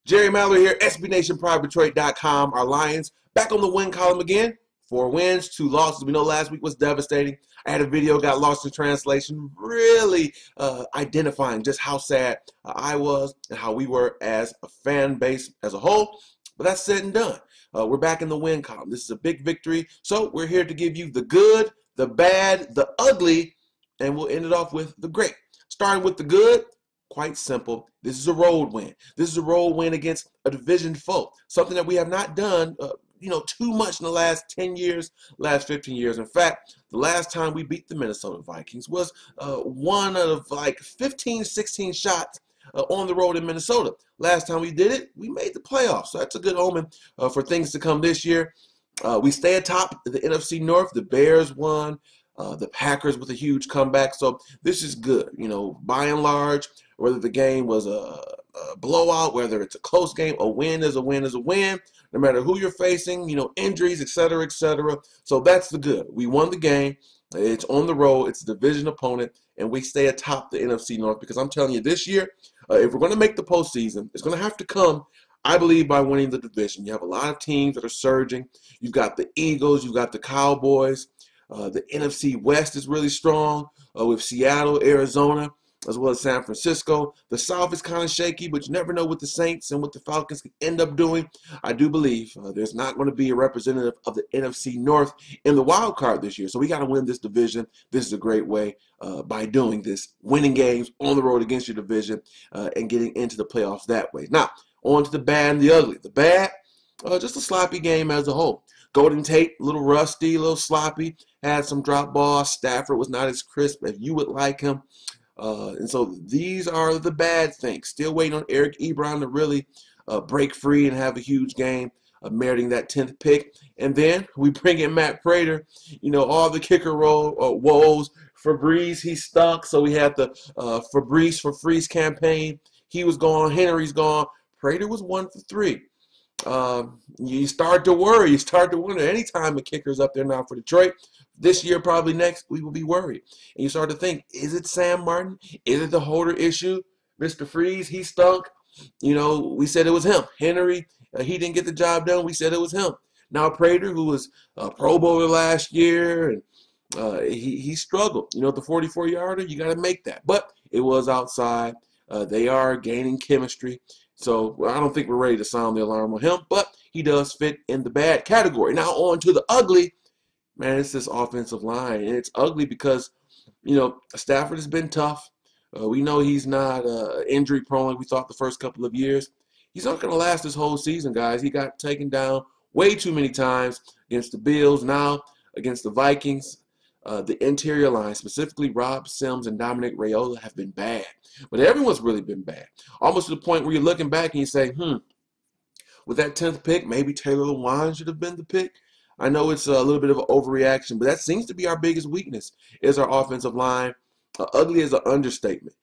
Jerry Maller here, SBNationPrideDetroit.com. Our Lions back on the win column again. 4 wins, 2 losses. We know last week was devastating. I had a video, got lost in translation, really identifying just how sad I was and how we were as a fan base as a whole. But that's said and done. We're back in the win column. This is a big victory. So we're here to give you the good, the bad, the ugly, and we'll end it off with the great. Starting with the good. Quite simple. This is a road win. This is a road win against a division foe. Something that we have not done, too much in the last 10 years, last 15 years. In fact, the last time we beat the Minnesota Vikings was one of like 15, 16 shots on the road in Minnesota. Last time we did it, we made the playoffs. So that's a good omen for things to come this year. We stay atop the NFC North. The Bears won. The Packers with a huge comeback. So this is good. By and large, whether the game was a blowout, whether it's a close game, a win is a win is a win, no matter who you're facing, injuries, et cetera, et cetera. So that's the good. We won the game. It's on the road. It's a division opponent, and we stay atop the NFC North because I'm telling you, this year, if we're going to make the postseason, it's going to have to come, I believe, by winning the division. You have a lot of teams that are surging. You've got the Eagles. You've got the Cowboys. The NFC West is really strong with Seattle, Arizona, as well as San Francisco. The South is kind of shaky, but you never know what the Saints and what the Falcons can end up doing. I do believe there's not going to be a representative of the NFC North in the wild card this year. So we got to win this division. This is a great way by doing this, winning games on the road against your division and getting into the playoffs that way. Now, on to the bad and the ugly. The bad, just a sloppy game as a whole. Golden Tate, a little rusty, a little sloppy, had some drop balls. Stafford was not as crisp as you would like him. And so these are the bad things. Still waiting on Eric Ebron to really break free and have a huge game, meriting that 10th pick. And then we bring in Matt Prater. All the kicker woes. Fabrice, he stunk. So we had the Fabrice for Freeze campaign. He was gone. Henry's gone. Prater was 1 for 3. You start to worry. You start to wonder. Anytime a kicker's up there now for Detroit, this year, probably next, we will be worried. And you start to think, is it Sam Martin? Is it the holder issue? Mr. Freeze, he stunk. We said it was him. Henry, he didn't get the job done. We said it was him. Now Prater, who was a Pro Bowler last year, and he struggled. The 44-yarder, you got to make that. But it was outside. They are gaining chemistry. So I don't think we're ready to sound the alarm on him, but he does fit in the bad category. Now on to the ugly. Man, it's this offensive line, and it's ugly because, Stafford has been tough. We know he's not injury prone like we thought the first couple of years. He's not going to last this whole season, guys. He got taken down way too many times against the Bills, now against the Vikings. The interior line, specifically Rob Sims and Dominic Raiola, have been bad. But everyone's really been bad. Almost to the point where you're looking back and you say, with that 10th pick, maybe Taylor Lewan should have been the pick. I know it's a little bit of an overreaction, but that seems to be our biggest weakness is our offensive line. Ugly is an understatement.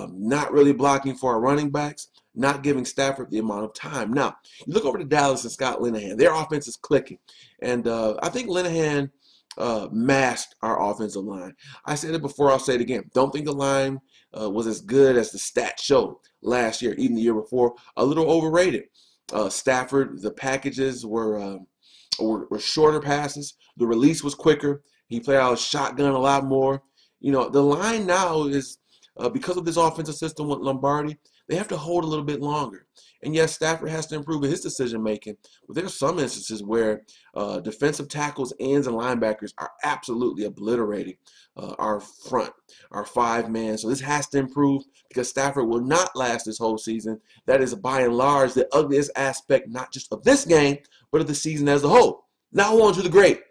Not really blocking for our running backs, not giving Stafford the amount of time. Now, you look over to Dallas and Scott Linehan. Their offense is clicking. And I think Linehan masked our offensive line. I said it before, I'll say it again. Don't think the line was as good as the stats showed last year, even the year before. A little overrated. Stafford, the packages were shorter passes. The release was quicker. He played out shotgun a lot more. The line now is, because of this offensive system with Lombardi, they have to hold a little bit longer. And yes, Stafford has to improve his decision-making. But there are some instances where defensive tackles, ends, and linebackers are absolutely obliterating our front, our 5-man. So this has to improve because Stafford will not last this whole season. That is, by and large, the ugliest aspect, not just of this game, but of the season as a whole. Now on to the great.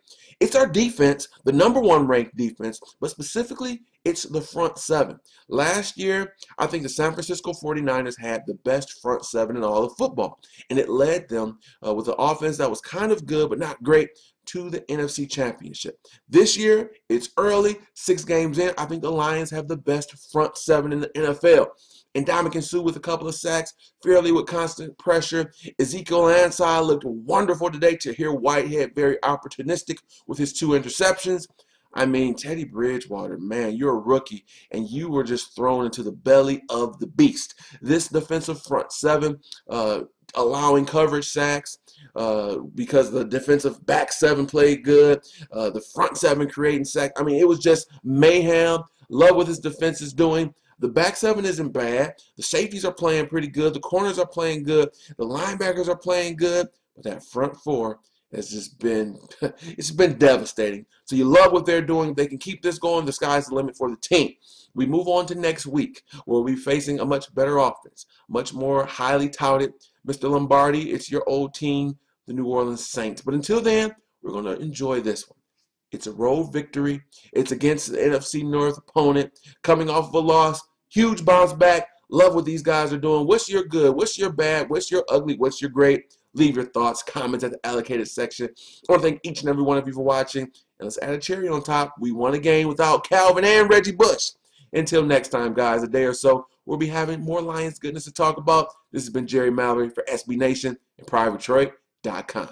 It's our defense, the #1 ranked defense, but specifically, it's the front 7. Last year, I think the San Francisco 49ers had the best front 7 in all of football, and it led them with an offense that was kind of good but not great to the NFC Championship. This year, it's early, 6 games in. I think the Lions have the best front 7 in the NFL. And Ndamukong Suh with a couple of sacks, Fairley with constant pressure. Ezekiel Ansah looked wonderful today. To hear Whitehead very opportunistic with his 2 interceptions. I mean, Teddy Bridgewater, man, you're a rookie, and you were just thrown into the belly of the beast. This defensive front 7, allowing coverage sacks because the defensive back seven played good. The front seven creating sacks. I mean, it was just mayhem. Love what his defense is doing. The back seven isn't bad. The safeties are playing pretty good. The corners are playing good. The linebackers are playing good. But that front four has just been, it's been devastating. So you love what they're doing. They can keep this going. The sky's the limit for the team. We move on to next week, where we'll be facing a much better offense, much more highly touted. Mr. Lombardi, it's your old team, the New Orleans Saints. But until then, we're going to enjoy this one. It's a road victory. It's against the NFC North opponent, coming off of a loss. Huge bounce back. Love what these guys are doing. What's your good? What's your bad? What's your ugly? What's your great? Leave your thoughts, comments at the allocated section. I want to thank each and every one of you for watching. And let's add a cherry on top. We won a game without Calvin and Reggie Bush. Until next time, guys, a day or so, we'll be having more Lions goodness to talk about. This has been Jerry Mallory for SB Nation and PrivateDetroit.com.